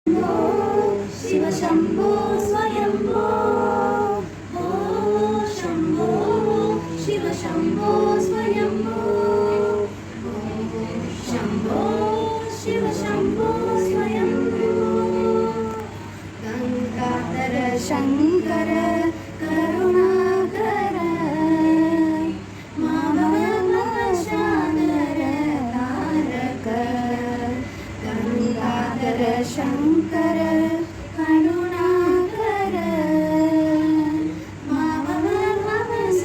शिव शम्भो स्वयम्भो शम्भो शिव शम्भो स्वयम्भो शम्भो शिव शम्भो स्वयम्भो गङ्गाधर शङ्कर करुणाकर मामवशादर तारक गङ्गाधर शङ्कर करुणाकर मामवशादर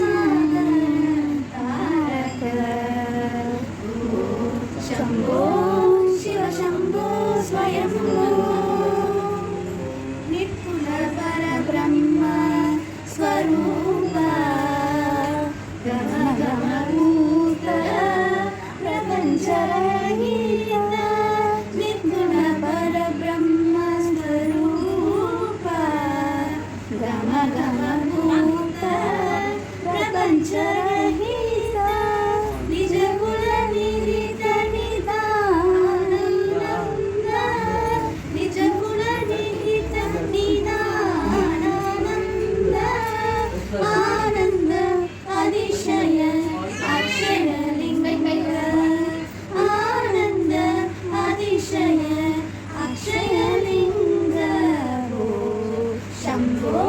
तारक शम्भो शिव शम्भो स्वयम्भो निपुण परब्रह्म स्वरूप गमगमभूत प्रपञ्चरहित निपुण परब्रह्म स्वरूप गमगमभूत प्रपञ्चरहित निजगुण निरित निदानन्द निजगुण निहित निदानन्द आनन्द अतिशय अक्षय लिंग आनन्द अतिशय अक्षय लिंग शम्भो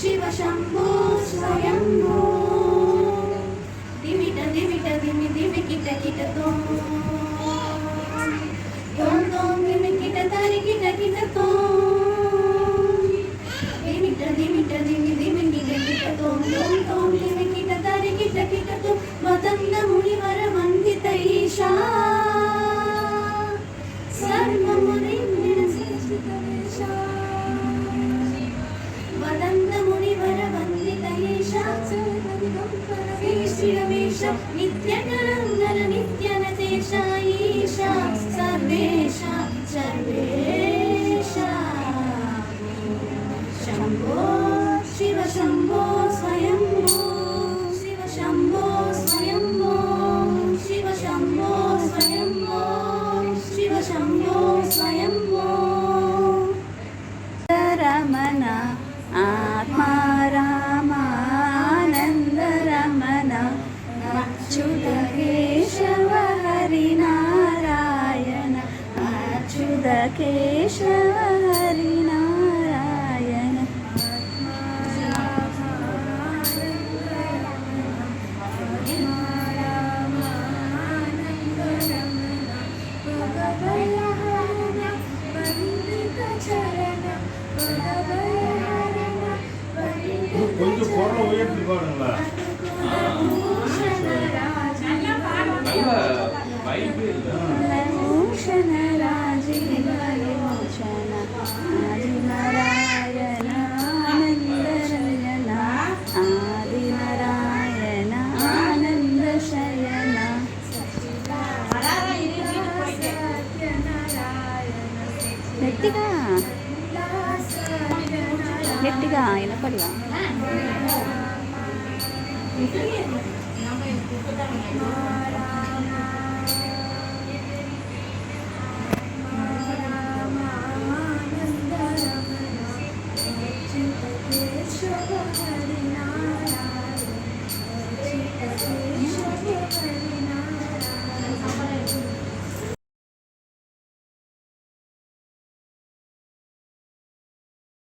शिव शम्भो स्वयम्भो दिमिट दिमिट दिमि दिमि किट किट तों दिमि किट तारि किट किट तों दिमिट दिमिट दिमि दिमि किट किट तों दिमि किट तारि किट किट तों मदन्द मुनिवर वन्दित ईशा सर्वमुनिर्निण संस्कृतवेशा वदन्त मुनिवर वन्दित ईशा श्रीरमेश नित्यकरङ्गर नित्यनतेश ईशा सर्वेशा सर्वेशा शम्भो शिव शम्भो स्वयम्भो शिव शम्भो स्वयम्भो शिव शम्भो स्वयम्भो शिव शम्भो स्वयम्भो रमण आत्मारामानन्द रमण अच्युत केशव हरिनारायण अच्युत केशव हरिनारायण கொஞ்சம் பொருளை உயர்த்தி பாருங்களா भूषण राजीव लोचन आदिनारायण आनन्दरञ्जन आदिनारायण आनन्द शयन గట్టిగా గట్టిగా వినపడలా